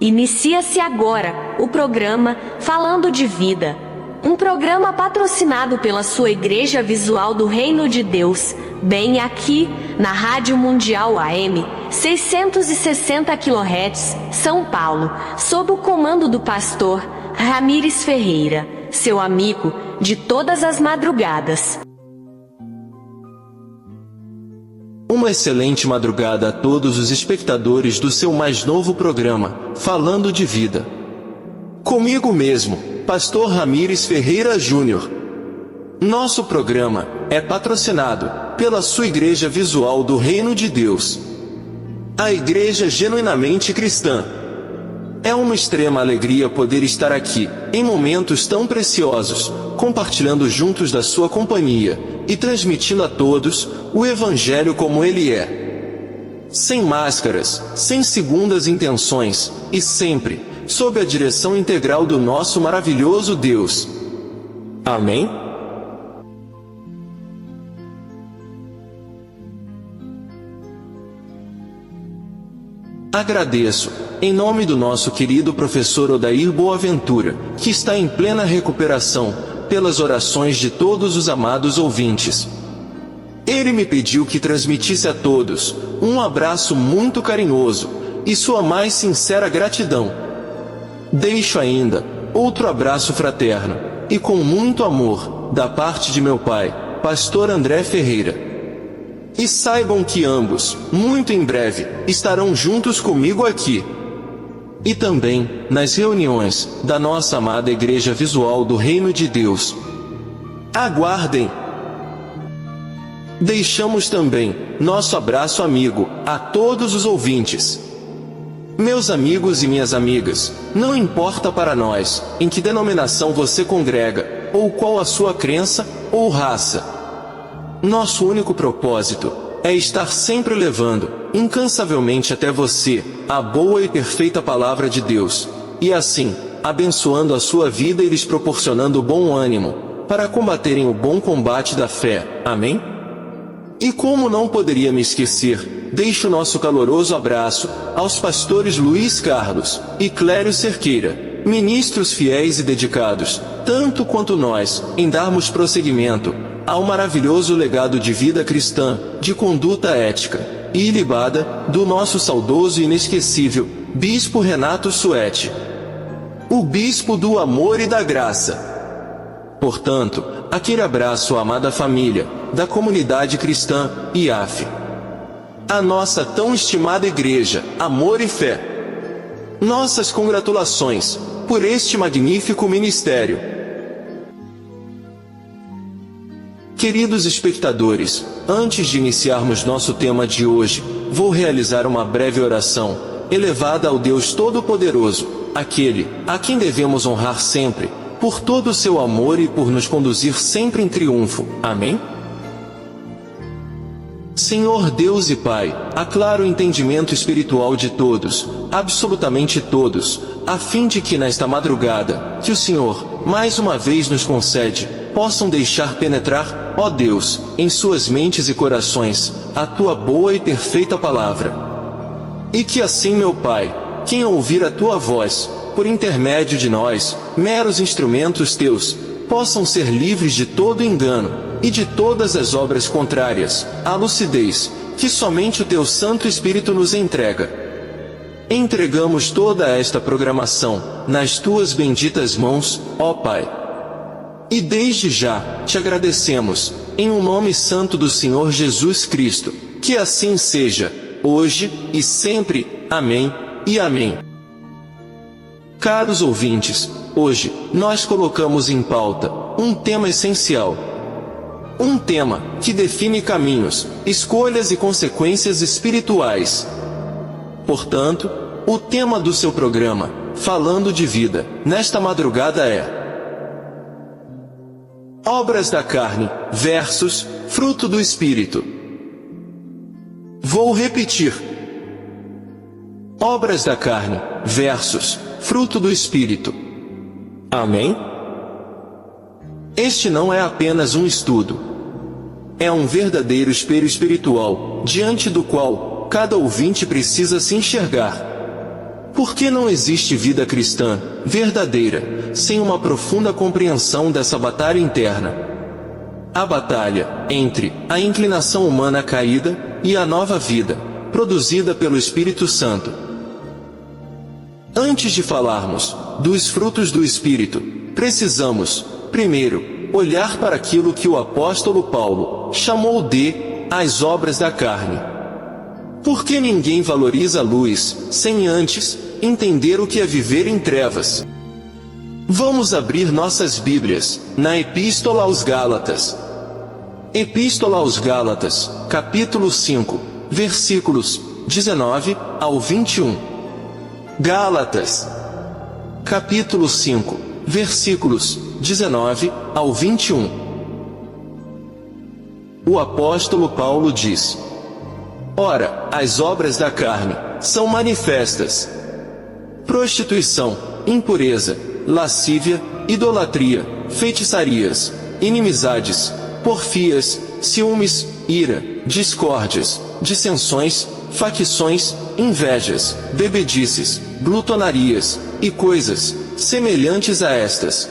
Inicia-se agora o programa Falando de Vida, um programa patrocinado pela sua Igreja Visual do Reino de Deus, bem aqui na Rádio Mundial AM 660 kHz, São Paulo, sob o comando do pastor Ramires Ferreira, seu amigo de todas as madrugadas. Uma excelente madrugada a todos os espectadores do seu mais novo programa, Falando de Vida. Comigo mesmo, Pastor Ramires Ferreira Júnior. Nosso programa é patrocinado pela sua Igreja Visual do Reino de Deus, a Igreja Genuinamente Cristã. É uma extrema alegria poder estar aqui, em momentos tão preciosos, compartilhando juntos da sua companhia e transmitindo a todos o Evangelho como ele é. Sem máscaras, sem segundas intenções, e sempre sob a direção integral do nosso maravilhoso Deus. Amém? Agradeço, em nome do nosso querido professor Odair Boaventura, que está em plena recuperação, pelas orações de todos os amados ouvintes. Ele me pediu que transmitisse a todos um abraço muito carinhoso e sua mais sincera gratidão. Deixo ainda outro abraço fraterno e com muito amor, da parte de meu pai, Pastor André Ferreira. E saibam que ambos, muito em breve, estarão juntos comigo aqui. E também, nas reuniões da nossa amada Igreja Visual do Reino de Deus. Aguardem! Deixamos também nosso abraço amigo a todos os ouvintes. Meus amigos e minhas amigas, não importa para nós em que denominação você congrega, ou qual a sua crença ou raça. Nosso único propósito é estar sempre levando, incansavelmente até você, a boa e perfeita Palavra de Deus, e assim, abençoando a sua vida e lhes proporcionando bom ânimo, para combaterem o bom combate da fé. Amém? E como não poderia me esquecer, deixo nosso caloroso abraço aos pastores Luiz Carlos e Clério Cerqueira, ministros fiéis e dedicados, tanto quanto nós, em darmos prosseguimento ao maravilhoso legado de vida cristã, de conduta ética e ilibada, do nosso saudoso e inesquecível Bispo Renato Suete, o Bispo do Amor e da Graça. Portanto, aquele abraço à amada família, da comunidade cristã, IAF. A nossa tão estimada Igreja, Amor e Fé. Nossas congratulações por este magnífico ministério. Queridos espectadores, antes de iniciarmos nosso tema de hoje, vou realizar uma breve oração, elevada ao Deus Todo-Poderoso, aquele a quem devemos honrar sempre, por todo o seu amor e por nos conduzir sempre em triunfo. Amém? Senhor Deus e Pai, aclara o entendimento espiritual de todos, absolutamente todos, a fim de que nesta madrugada, que o Senhor, mais uma vez nos concede, possam deixar penetrar, ó Deus, em suas mentes e corações, a Tua boa e perfeita palavra. E que assim, meu Pai, quem ouvir a Tua voz, por intermédio de nós, meros instrumentos Teus, possam ser livres de todo engano, e de todas as obras contrárias à lucidez, que somente o Teu Santo Espírito nos entrega. Entregamos toda esta programação nas Tuas benditas mãos, ó Pai. E desde já, te agradecemos, em o nome santo do Senhor Jesus Cristo, que assim seja, hoje e sempre. Amém e amém. Caros ouvintes, hoje, nós colocamos em pauta um tema essencial. Um tema que define caminhos, escolhas e consequências espirituais. Portanto, o tema do seu programa, Falando de Vida, nesta madrugada é Obras da carne versus fruto do Espírito. Vou repetir. Obras da carne versus fruto do Espírito. Amém? Este não é apenas um estudo. É um verdadeiro espelho espiritual, diante do qual cada ouvinte precisa se enxergar. Porque não existe vida cristã verdadeira sem uma profunda compreensão dessa batalha interna. A batalha entre a inclinação humana caída e a nova vida, produzida pelo Espírito Santo. Antes de falarmos dos frutos do Espírito, precisamos, primeiro, olhar para aquilo que o apóstolo Paulo chamou de as obras da carne. Porque ninguém valoriza a luz sem antes entender o que é viver em trevas. Vamos abrir nossas Bíblias na Epístola aos Gálatas. Epístola aos Gálatas, capítulo 5, versículos 19 ao 21. Gálatas, capítulo 5, versículos 19 ao 21. O apóstolo Paulo diz: Ora, as obras da carne são manifestas: prostituição, impureza, lascívia, idolatria, feitiçarias, inimizades, porfias, ciúmes, ira, discórdias, dissensões, facções, invejas, bebedices, glutonarias, e coisas semelhantes a estas,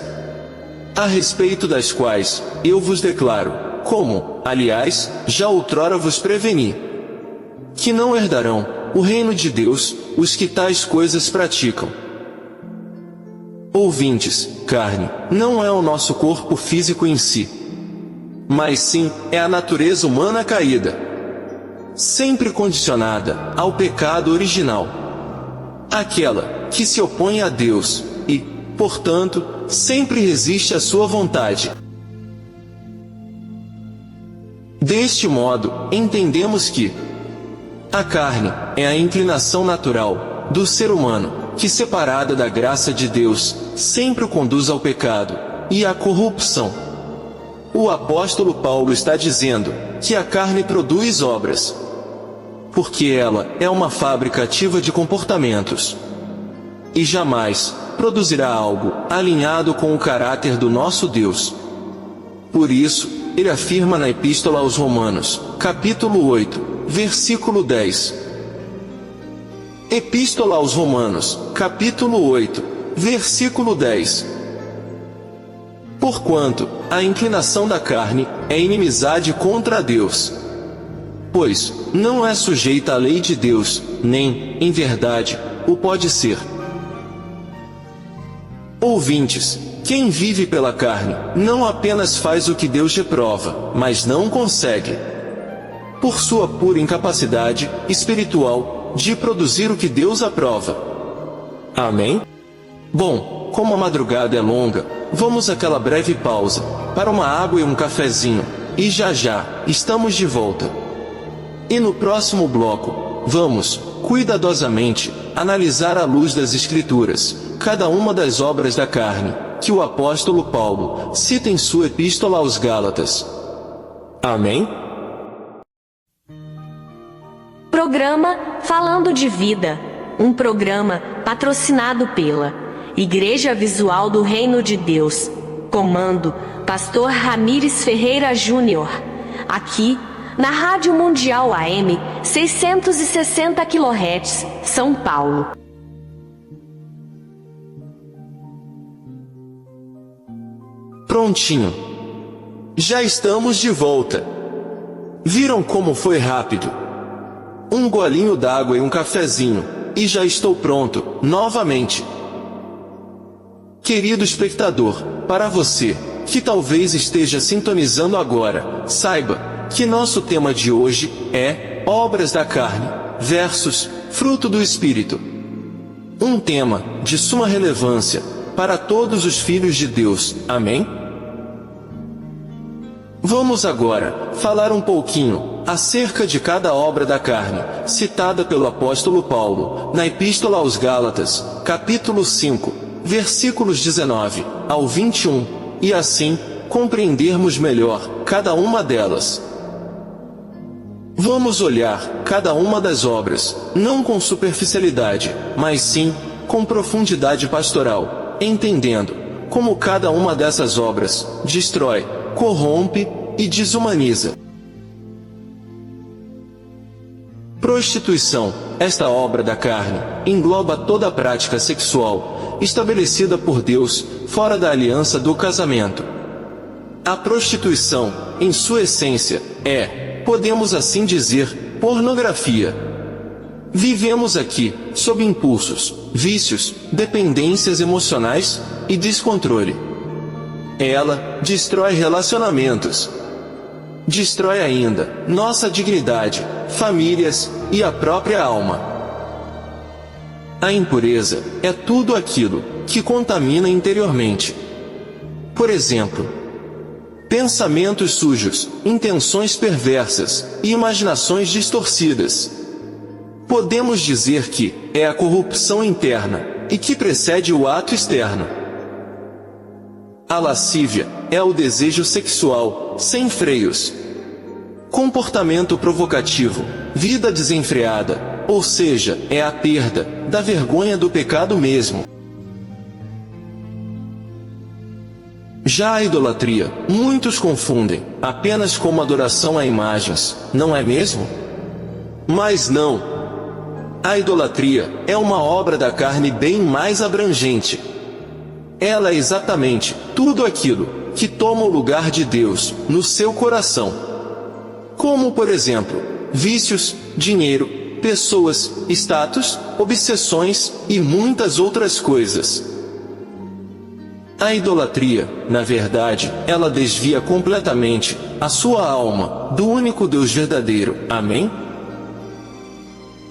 a respeito das quais eu vos declaro, como, aliás, já outrora vos preveni, que não herdarão o reino de Deus os que tais coisas praticam. Ouvintes, carne não é o nosso corpo físico em si, mas sim é a natureza humana caída, sempre condicionada ao pecado original, aquela que se opõe a Deus e, portanto, sempre resiste à sua vontade. Deste modo, entendemos que a carne é a inclinação natural do ser humano, que separada da graça de Deus, sempre o conduz ao pecado e à corrupção. O apóstolo Paulo está dizendo que a carne produz obras, porque ela é uma fábrica ativa de comportamentos, e jamais produzirá algo alinhado com o caráter do nosso Deus. Por isso, ele afirma na Epístola aos Romanos, capítulo 8, versículo 10. Epístola aos Romanos, capítulo 8, versículo 10. Porquanto a inclinação da carne é inimizade contra Deus, pois não é sujeita à lei de Deus, nem, em verdade, o pode ser. Ouvintes, quem vive pela carne, não apenas faz o que Deus reprova, mas não consegue, por sua pura incapacidade espiritual, de produzir o que Deus aprova. Amém? Bom, como a madrugada é longa, vamos àquela breve pausa, para uma água e um cafezinho, e já estamos de volta. E no próximo bloco, vamos, cuidadosamente, analisar à luz das Escrituras, cada uma das obras da carne, que o apóstolo Paulo cita em sua Epístola aos Gálatas. Amém? Programa Falando de Vida, um programa patrocinado pela Igreja Visual do Reino de Deus, comando Pastor Ramires Ferreira Júnior, aqui na Rádio Mundial AM 660 kHz, São Paulo. Prontinho. Já estamos de volta. Viram como foi rápido? Um golinho d'água e um cafezinho, e já estou pronto, novamente. Querido espectador, para você, que talvez esteja sintonizando agora, saiba que nosso tema de hoje é obras da carne versus fruto do Espírito. Um tema de suma relevância para todos os filhos de Deus. Amém? Vamos agora falar um pouquinho acerca de cada obra da carne, citada pelo apóstolo Paulo, na Epístola aos Gálatas, capítulo 5, versículos 19 ao 21, e assim, compreendermos melhor cada uma delas. Vamos olhar cada uma das obras, não com superficialidade, mas sim com profundidade pastoral, entendendo como cada uma dessas obras destrói, corrompe e desumaniza. Prostituição, esta obra da carne engloba toda a prática sexual estabelecida por Deus fora da aliança do casamento. A prostituição, em sua essência, podemos assim dizer, pornografia. Vivemos aqui, sob impulsos, vícios, dependências emocionais e descontrole. Ela destrói relacionamentos. Destrói ainda nossa dignidade, famílias e a própria alma. A impureza é tudo aquilo que contamina interiormente. Por exemplo, pensamentos sujos, intenções perversas e imaginações distorcidas. Podemos dizer que é a corrupção interna e que precede o ato externo. A lascívia é o desejo sexual, sem freios. Comportamento provocativo, vida desenfreada, ou seja, é a perda da vergonha do pecado mesmo. Já a idolatria, muitos confundem apenas como adoração a imagens, não é mesmo? Mas não. A idolatria é uma obra da carne bem mais abrangente. Ela é exatamente tudo aquilo que toma o lugar de Deus no seu coração. Como, por exemplo, vícios, dinheiro, pessoas, status, obsessões e muitas outras coisas. A idolatria, na verdade, ela desvia completamente a sua alma do único Deus verdadeiro. Amém?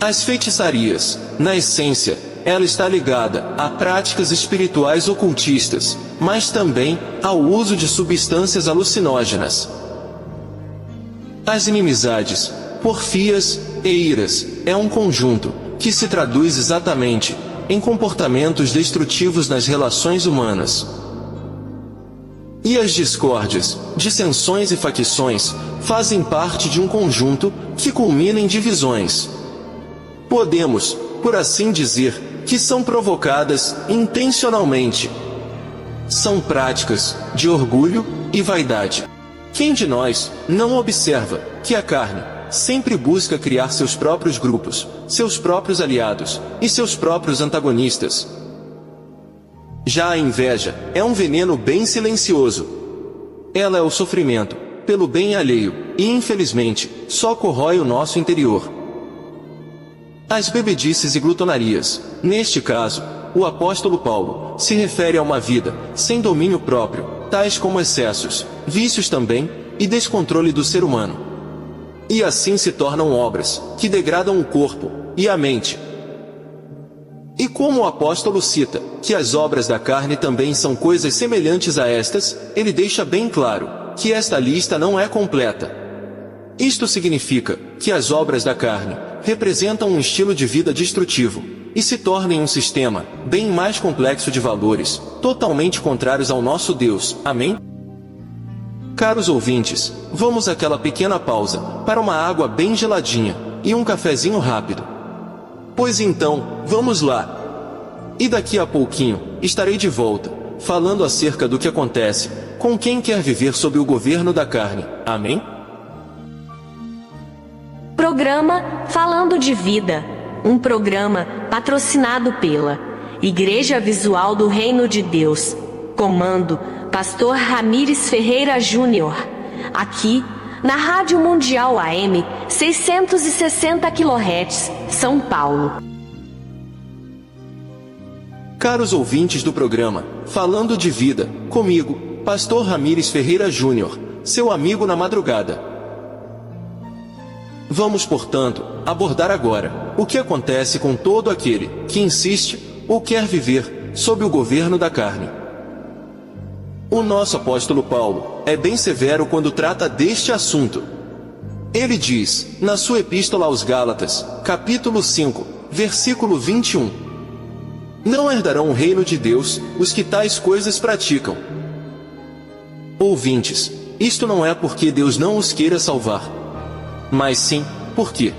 As feitiçarias, na essência, ela está ligada a práticas espirituais ocultistas, mas também ao uso de substâncias alucinógenas. As inimizades, porfias e iras é um conjunto que se traduz exatamente em comportamentos destrutivos nas relações humanas. E as discórdias, dissensões e facções fazem parte de um conjunto que culmina em divisões. Podemos, por assim dizer, que são provocadas intencionalmente. São práticas de orgulho e vaidade. Quem de nós não observa que a carne sempre busca criar seus próprios grupos, seus próprios aliados e seus próprios antagonistas? Já a inveja é um veneno bem silencioso. Ela é o sofrimento pelo bem alheio e, infelizmente, só corrói o nosso interior. As bebedices e glutonarias. Neste caso, o apóstolo Paulo se refere a uma vida sem domínio próprio, tais como excessos, vícios também, e descontrole do ser humano. E assim se tornam obras que degradam o corpo e a mente. E como o apóstolo cita que as obras da carne também são coisas semelhantes a estas, ele deixa bem claro que esta lista não é completa. Isto significa que as obras da carne representam um estilo de vida destrutivo e se tornem um sistema bem mais complexo de valores, totalmente contrários ao nosso Deus. Amém? Caros ouvintes, vamos àquela pequena pausa para uma água bem geladinha e um cafezinho rápido. Pois então, vamos lá. E daqui a pouquinho estarei de volta, falando acerca do que acontece com quem quer viver sob o governo da carne. Amém? Programa Falando de Vida, um programa patrocinado pela Igreja Visual do Reino de Deus. Comando, Pastor Ramires Ferreira Júnior. Aqui, na Rádio Mundial AM, 660 kHz, São Paulo. Caros ouvintes do programa Falando de Vida, comigo, Pastor Ramires Ferreira Júnior, seu amigo na madrugada. Vamos, portanto, abordar agora o que acontece com todo aquele que insiste ou quer viver sob o governo da carne. O nosso apóstolo Paulo é bem severo quando trata deste assunto. Ele diz, na sua epístola aos Gálatas, capítulo 5, versículo 21: Não herdarão o reino de Deus os que tais coisas praticam. Ouvintes, isto não é porque Deus não os queira salvar, mas sim, porque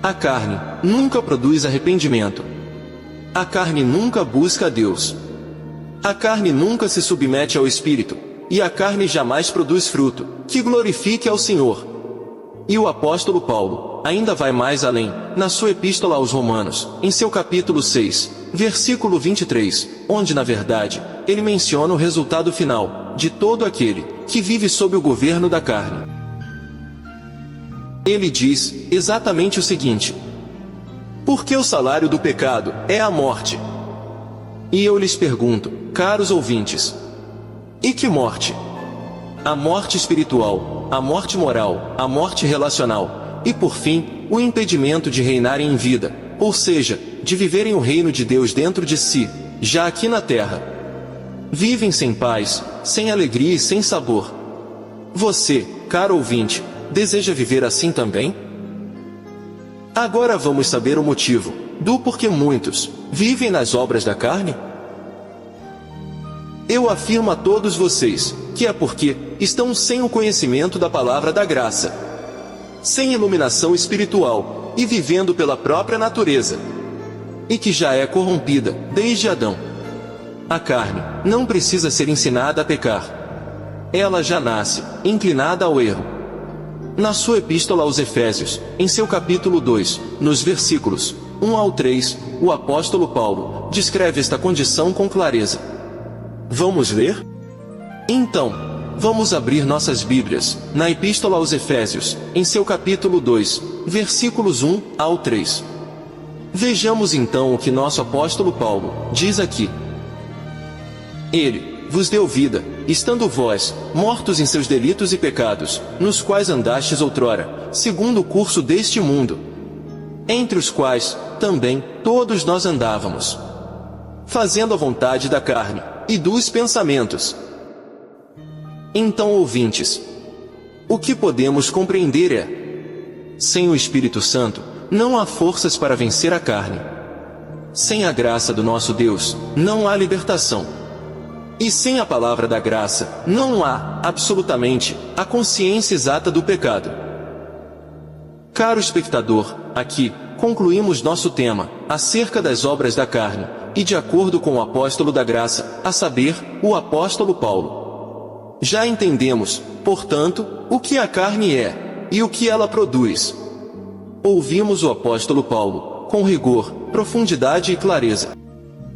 a carne nunca produz arrependimento. A carne nunca busca a Deus. A carne nunca se submete ao Espírito, e a carne jamais produz fruto que glorifique ao Senhor. E o apóstolo Paulo ainda vai mais além, na sua epístola aos Romanos, em seu capítulo 6, versículo 23, onde na verdade, ele menciona o resultado final de todo aquele que vive sob o governo da carne. Ele diz exatamente o seguinte: porque o salário do pecado é a morte. E eu lhes pergunto, caros ouvintes, e que morte? A morte espiritual, a morte moral, a morte relacional, e por fim, o impedimento de reinarem em vida, ou seja, de viverem o reino de Deus dentro de si, já aqui na terra. Vivem sem paz, sem alegria e sem sabor. Você, caro ouvinte, deseja viver assim também? Agora vamos saber o motivo do porquê muitos vivem nas obras da carne? Eu afirmo a todos vocês que é porque estão sem o conhecimento da palavra da graça, sem iluminação espiritual e vivendo pela própria natureza, e que já é corrompida desde Adão. A carne não precisa ser ensinada a pecar. Ela já nasce inclinada ao erro. Na sua epístola aos Efésios, em seu capítulo 2, nos versículos 1 ao 3, o apóstolo Paulo descreve esta condição com clareza. Vamos ler? Então, vamos abrir nossas Bíblias na epístola aos Efésios, em seu capítulo 2, versículos 1 ao 3. Vejamos então o que nosso apóstolo Paulo diz aqui. Ele vos deu vida, estando vós mortos em seus delitos e pecados, nos quais andastes outrora, segundo o curso deste mundo, entre os quais também todos nós andávamos, fazendo a vontade da carne e dos pensamentos. Então, ouvintes, o que podemos compreender é: sem o Espírito Santo, não há forças para vencer a carne. Sem a graça do nosso Deus, não há libertação. E sem a palavra da graça, não há, absolutamente, a consciência exata do pecado. Caro espectador, aqui, concluímos nosso tema, acerca das obras da carne, e de acordo com o apóstolo da graça, a saber, o apóstolo Paulo. Já entendemos, portanto, o que a carne é, e o que ela produz. Ouvimos o apóstolo Paulo, com rigor, profundidade e clareza.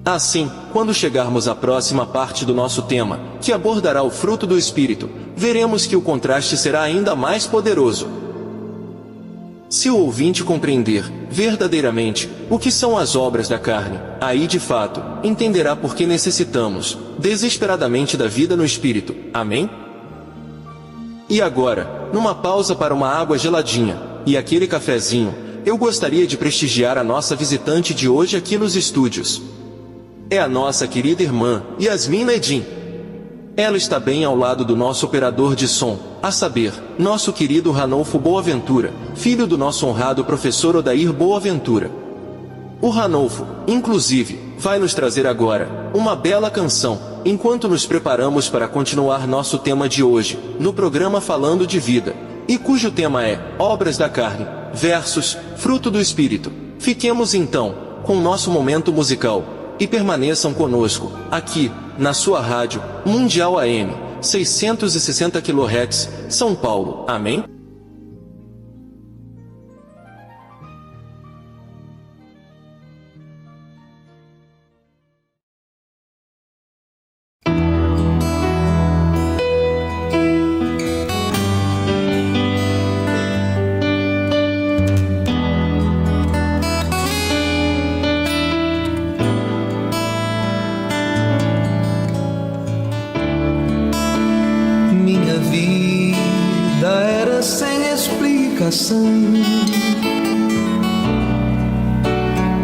Assim, quando chegarmos à próxima parte do nosso tema, que abordará o fruto do Espírito, veremos que o contraste será ainda mais poderoso. Se o ouvinte compreender, verdadeiramente, o que são as obras da carne, aí de fato, entenderá por que necessitamos, desesperadamente da vida no Espírito. Amém? E agora, numa pausa para uma água geladinha, e aquele cafezinho, eu gostaria de prestigiar a nossa visitante de hoje aqui nos estúdios. É a nossa querida irmã, Yasmin Nedim. Ela está bem ao lado do nosso operador de som, a saber, nosso querido Ranolfo Boaventura, filho do nosso honrado professor Odair Boaventura. O Ranolfo, inclusive, vai nos trazer agora uma bela canção, enquanto nos preparamos para continuar nosso tema de hoje, no programa Falando de Vida, e cujo tema é Obras da Carne versus Fruto do Espírito. Fiquemos então com o nosso momento musical. E permaneçam conosco, aqui, na sua rádio, Mundial AM, 660 kHz, São Paulo. Amém?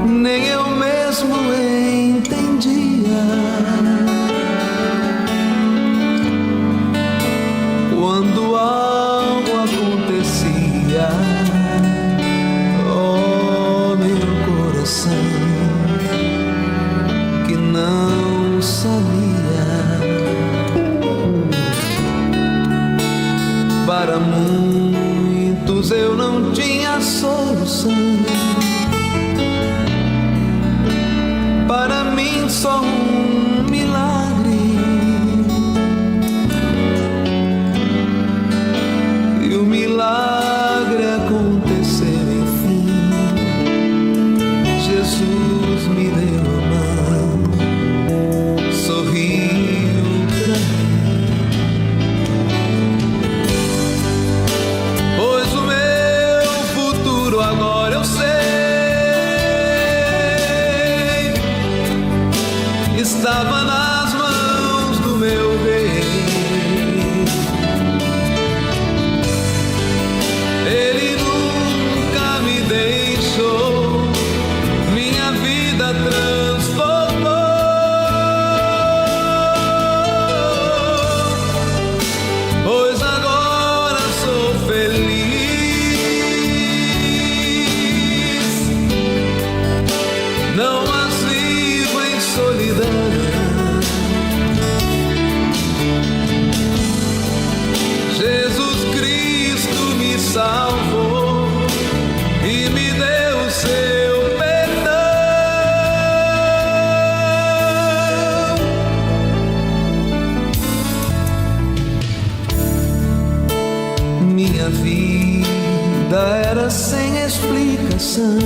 Nem eu mesmo entendia. Quando algo acontecia, oh meu coração, que não sabia. Para muitos eu não tinha solução. Para mim só um milagre. E o milagre estava nas mãos do meu rei. Ele nunca me deixou, minha vida transformou. Pois agora sou feliz, não as vivo em solidão. Jesus Cristo me salvou e me deu seu perdão. Minha vida era sem explicação,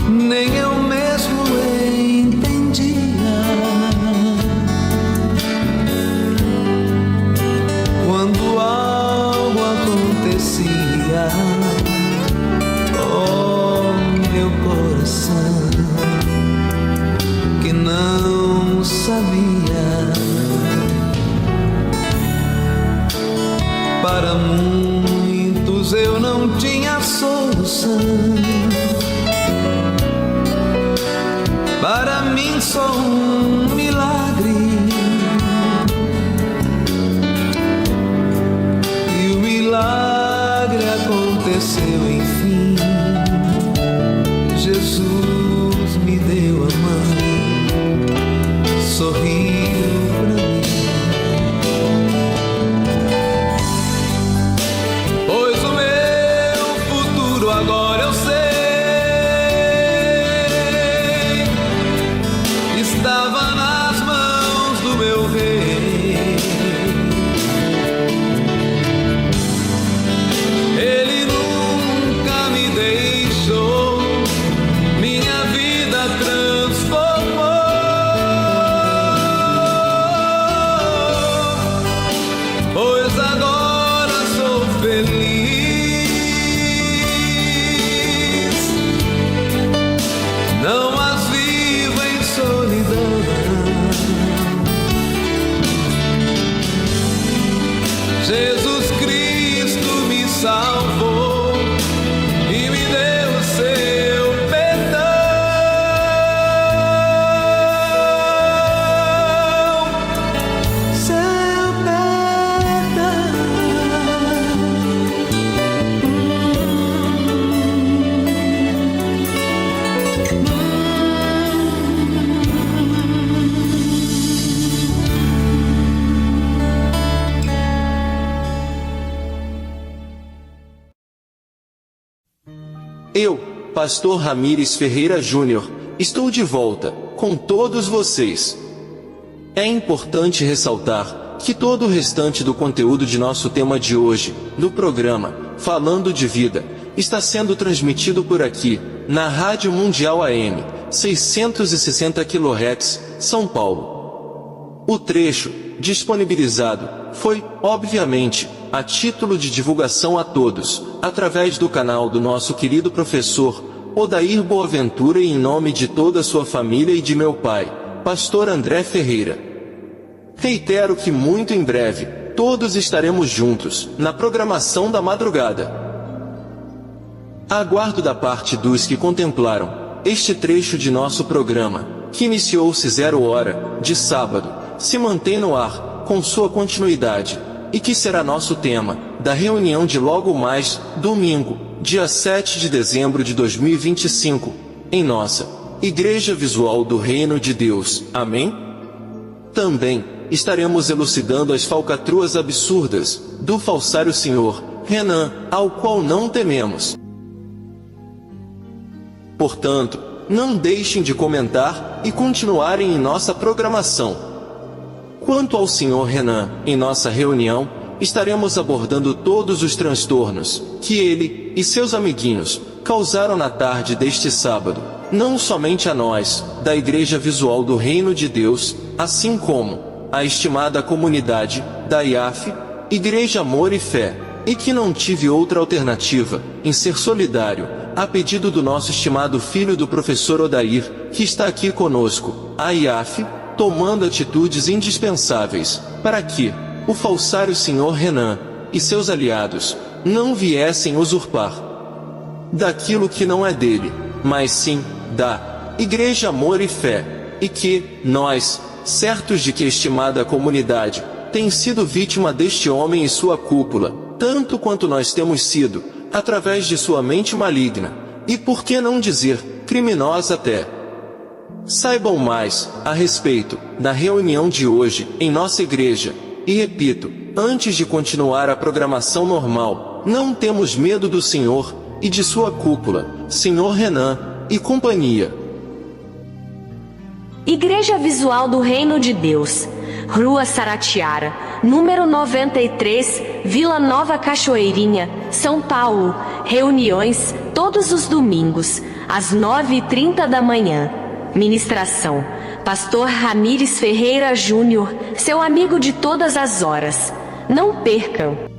nem eu mesmo entendia. Quando algo acontecia, oh meu coração, que não sabia. Para muitos eu não tinha solução, para mim só um milagre. E o milagre aconteceu enfim. Jesus me deu a mão, sorriu pra mim. Pois o meu futuro agora eu sei, estava nas mãos do meu rei. Ele nunca me deixou, minha vida transformou. Pois agora sou feliz, não as vivo em solidão. Jesus Cristo me salvou e me deu seu perdão. Seu perdão. Eu, Pastor Ramires Ferreira Júnior, estou de volta, com todos vocês. É importante ressaltar que todo o restante do conteúdo de nosso tema de hoje, do programa Falando de Vida, está sendo transmitido por aqui, na Rádio Mundial AM, 660 kHz, São Paulo. O trecho, disponibilizado, foi, obviamente, a título de divulgação a todos, através do canal do nosso querido professor Odair Boaventura e em nome de toda a sua família e de meu pai, Pastor André Ferreira. Reitero que muito em breve, todos estaremos juntos, na programação da madrugada. Aguardo da parte dos que contemplaram este trecho de nosso programa, que iniciou-se 0 hora, de sábado, se mantém no ar, com sua continuidade, e que será nosso tema, da reunião de logo mais, domingo, dia 7 de dezembro de 2025, em nossa Igreja Visual do Reino de Deus. Amém? Também, estaremos elucidando as falcatruas absurdas, do falsário senhor Renan, ao qual não tememos. Portanto, não deixem de comentar e continuarem em nossa programação. Quanto ao Sr. Renan, em nossa reunião, estaremos abordando todos os transtornos que ele e seus amiguinhos causaram na tarde deste sábado, não somente a nós, da Igreja Visual do Reino de Deus, assim como a estimada comunidade da IAF, Igreja Amor e Fé, e que não tive outra alternativa, em ser solidário, a pedido do nosso estimado filho do professor Odair, que está aqui conosco, a IAF, tomando atitudes indispensáveis, para que o falsário Sr. Renan e seus aliados não viessem usurpar daquilo que não é dele, mas sim da Igreja Amor e Fé, e que nós, certos de que a estimada comunidade tem sido vítima deste homem e sua cúpula, tanto quanto nós temos sido, através de sua mente maligna, e por que não dizer, criminosa até. Saibam mais a respeito da reunião de hoje em nossa igreja, e repito, antes de continuar a programação normal, não temos medo do Senhor e de sua cúpula, Sr. Renan e companhia. Igreja Visual do Reino de Deus, Rua Saratiara, número 93, Vila Nova Cachoeirinha, São Paulo. Reuniões todos os domingos, às 9h30 da manhã. Ministração: Pastor Ramires Ferreira Júnior, seu amigo de todas as horas. Não percam!